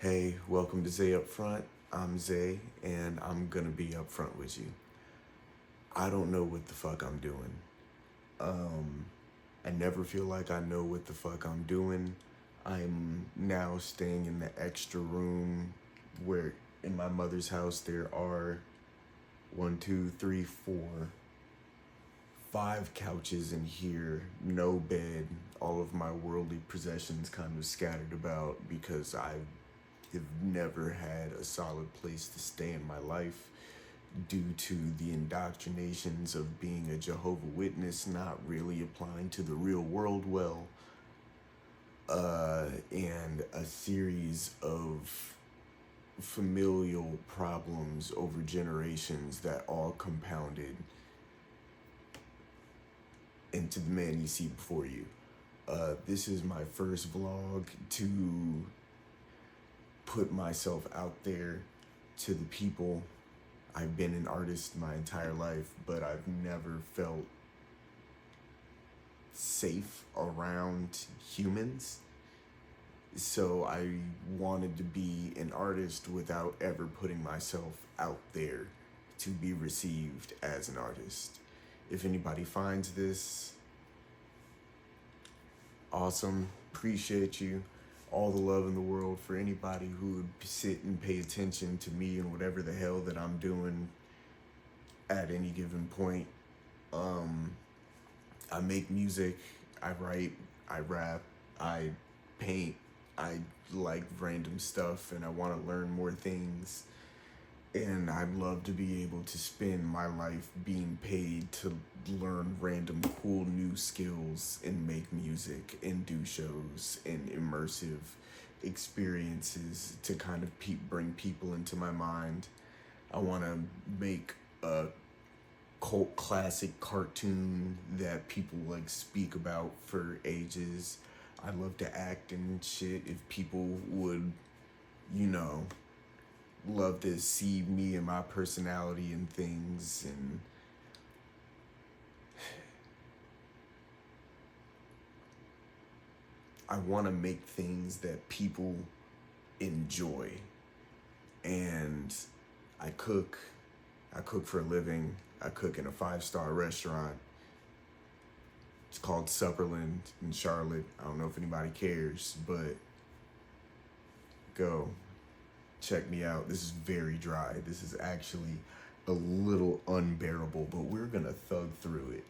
Hey, welcome to Xāi Up Front. I'm Xāi, and I'm gonna be upfront with you. I don't know what the fuck I'm doing. Um, I never feel like I know what the fuck I'm doing. I'm now staying in the extra room where in my mother's house there are one, two, three, four, five couches in here, no bed, all of my worldly possessions kind of scattered about because I have never had a solid place to stay in my life due to the indoctrinations of being a Jehovah Witness not really applying to the real world well, and a series of familial problems over generations that all compounded into the man you see before you. This is my first vlog to put myself out there to the people. I've been an artist my entire life, but I've never felt safe around humans. So I wanted to be an artist without ever putting myself out there to be received as an artist. If anybody finds this, awesome, appreciate you. All the love in the world for anybody who would sit and pay attention to me and whatever the hell that I'm doing at any given point. I make music, I write, I rap, I paint, I like random stuff, and I want to learn more things. And I'd love to be able to spend my life being paid to learn random cool new skills and make music and do shows and immersive experiences to kind of bring people into my mind. I want to make a cult classic cartoon that people like speak about for ages. I'd love to act and shit if people would, you know, love to see me and my personality and things. And I want to make things that people enjoy. And I cook for a living. I cook in a 5-star restaurant. It's called Supperland in Charlotte. I don't know if anybody cares, but go check me out. This is very dry. This is actually a little unbearable, but we're gonna thug through it.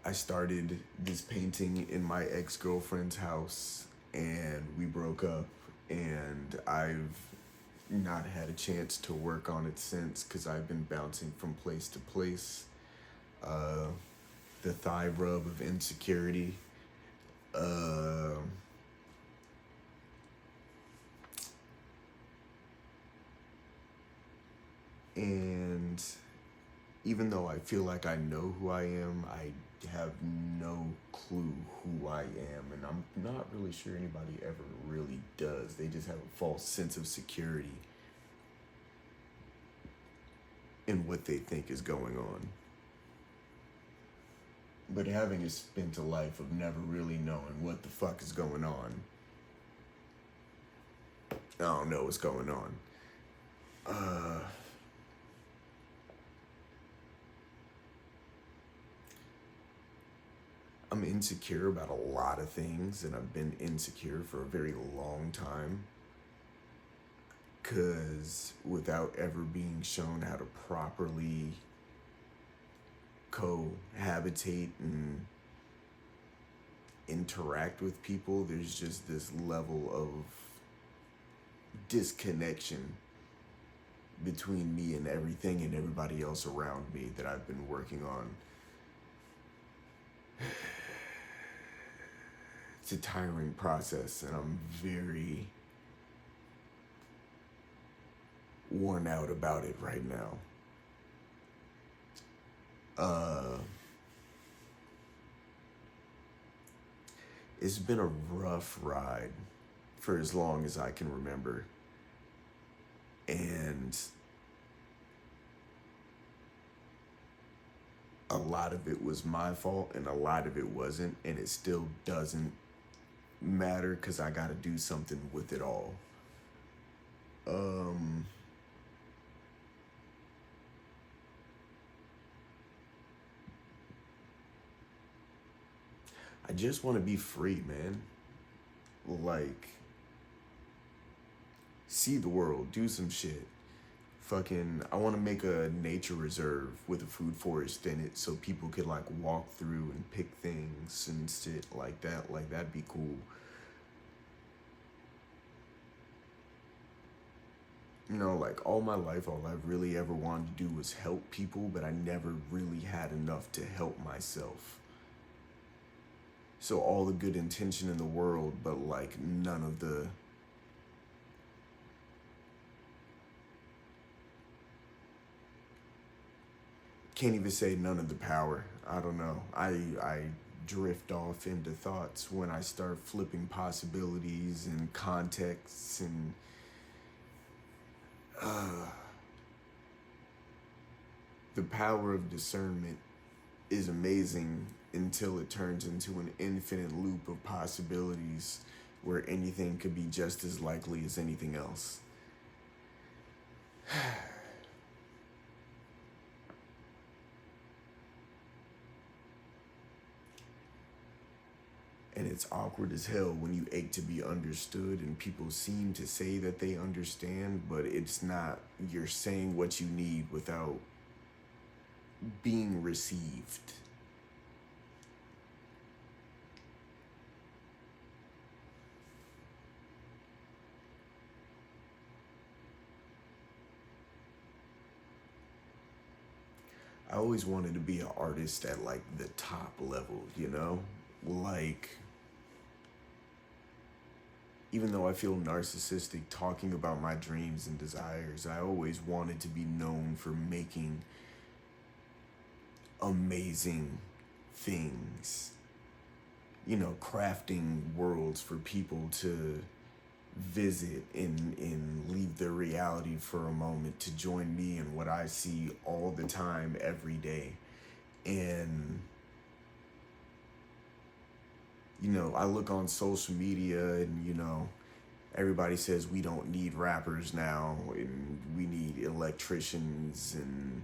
I started this painting in my ex-girlfriend's house and we broke up, and I've not had a chance to work on it since because I've been bouncing from place to place. The thigh rub of insecurity. And even though I feel like I know who I am, I have no clue who I am, and I'm not really sure anybody ever really does. They just have a false sense of security in what they think is going on. But having spent a life of never really knowing what the fuck is going on, I don't know what's going on. I'm insecure about a lot of things, and I've been insecure for a very long time. Because without ever being shown how to properly cohabitate and interact with people, there's just this level of disconnection between me and everything and everybody else around me that I've been working on. It's a tiring process, and I'm very worn out about it right now. It's been a rough ride for as long as I can remember. And a lot of it was my fault and a lot of it wasn't, and it still doesn't matter because I got to do something with it all. Um, I just want to be free, man. Like, see the world, do some shit. Fucking, I want to make a nature reserve with a food forest in it so people could like walk through and pick things and shit like that. Like, that'd be cool. You know, like all my life, all I really ever wanted to do was help people, but I never really had enough to help myself. So all the good intention in the world, but like none of the, can't even say none of the power. I don't know. I drift off into thoughts when I start flipping possibilities and contexts and uh, the power of discernment is amazing until it turns into an infinite loop of possibilities where anything could be just as likely as anything else. And it's awkward as hell when you ache to be understood and people seem to say that they understand, but it's not, you're saying what you need without being received. I always wanted to be an artist at like the top level, you know? Like, even though I feel narcissistic talking about my dreams and desires, I always wanted to be known for making amazing things. You know, crafting worlds for people to visit and leave their reality for a moment to join me in what I see all the time, every day. And you know, I look on social media and, you know, everybody says we don't need rappers now and we need electricians and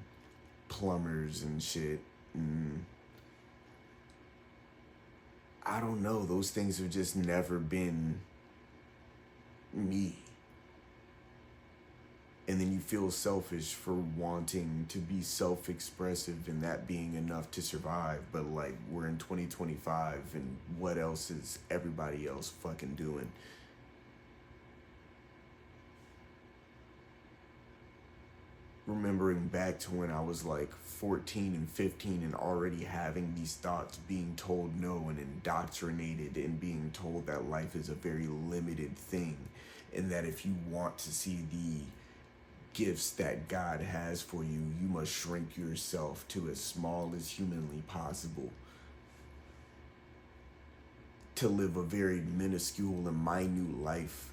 plumbers and shit. And I don't know, those things have just never been me. And then you feel selfish for wanting to be self-expressive and that being enough to survive. But like, we're in 2025 and what else is everybody else fucking doing? Remembering back to when I was like 14 and 15 and already having these thoughts, being told no and indoctrinated and being told that life is a very limited thing and that if you want to see the gifts that God has for you, you must shrink yourself to as small as humanly possible to live a very minuscule and minute life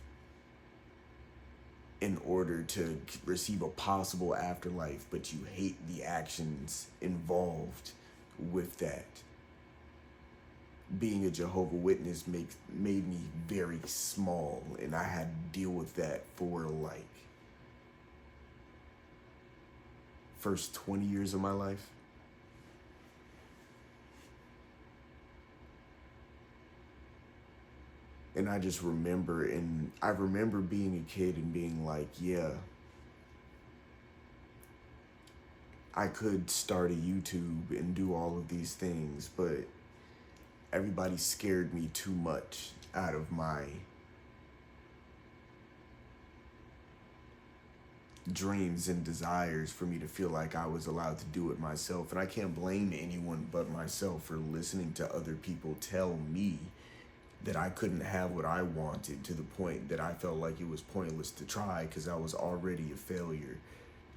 in order to receive a possible afterlife, but you hate the actions involved with that. Being a Jehovah's Witness made me very small, and I had to deal with that for like first 20 years of my life. And I just remember, and I remember being a kid and being like, yeah, I could start a YouTube and do all of these things, but everybody scared me too much out of my dreams and desires for me to feel like I was allowed to do it myself. And I can't blame anyone but myself for listening to other people tell me that I couldn't have what I wanted, to the point that I felt like it was pointless to try because I was already a failure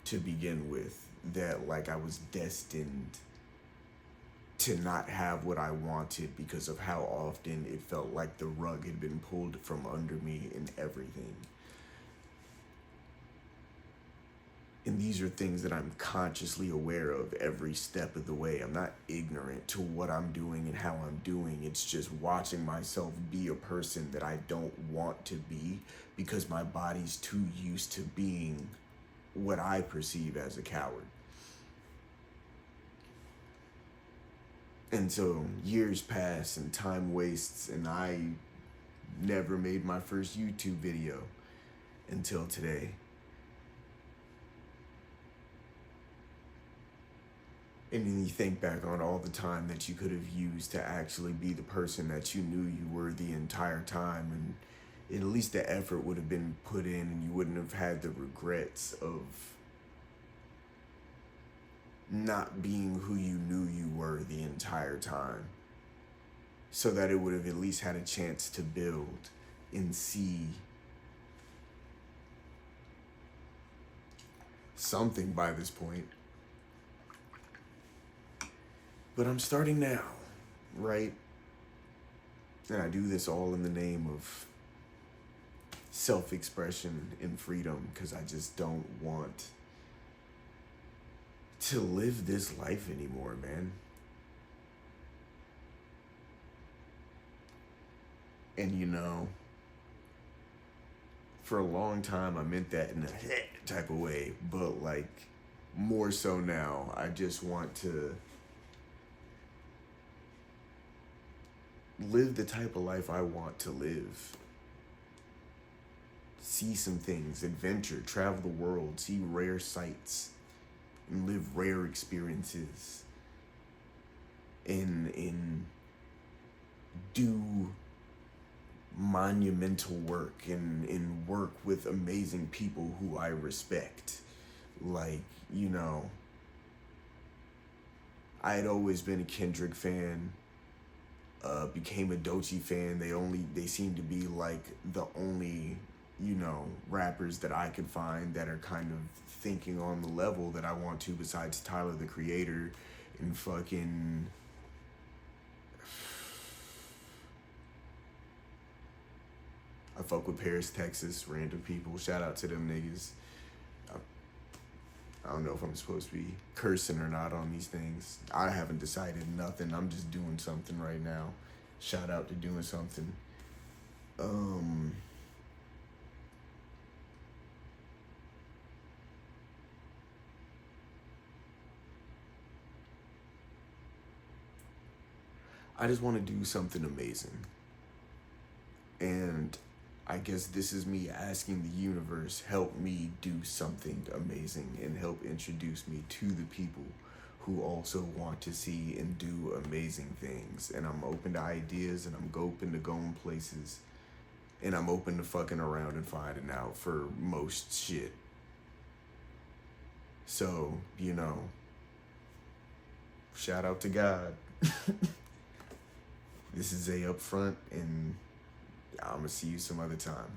to begin with, that like I was destined to not have what I wanted because of how often it felt like the rug had been pulled from under me and everything. And these are things that I'm consciously aware of every step of the way. I'm not ignorant to what I'm doing and how I'm doing. It's just watching myself be a person that I don't want to be because my body's too used to being what I perceive as a coward. And so years pass and time wastes, and I never made my first YouTube video until today. And then you think back on all the time that you could have used to actually be the person that you knew you were the entire time, and at least the effort would have been put in, and you wouldn't have had the regrets of not being who you knew you were the entire time, so that it would have at least had a chance to build and see something by this point. But I'm starting now, right? And I do this all in the name of self-expression and freedom, because I just don't want to live this life anymore, man. And you know, for a long time I meant that in a type of way, but like more so now, I just want to live the type of life I want to live. See some things, adventure, travel the world, see rare sights, and live rare experiences. And do monumental work and work with amazing people who I respect. Like, you know, I had always been a Kendrick fan. Became a Doechii fan. They seem to be like the only, you know, rappers that I could find that are kind of thinking on the level that I want to, besides Tyler the Creator and fucking I fuck with Paris, Texas, random people. Shout out to them niggas. I don't know if I'm supposed to be cursing or not on these things. I haven't decided nothing. I'm just doing something right now. Shout out to doing something. I just want to do something amazing. And I guess this is me asking the universe, help me do something amazing and help introduce me to the people who also want to see and do amazing things. And I'm open to ideas, and I'm open to going places, and I'm open to fucking around and finding out for most shit. So, you know, shout out to God. This is Xāi up front, and I'm gonna see you some other time.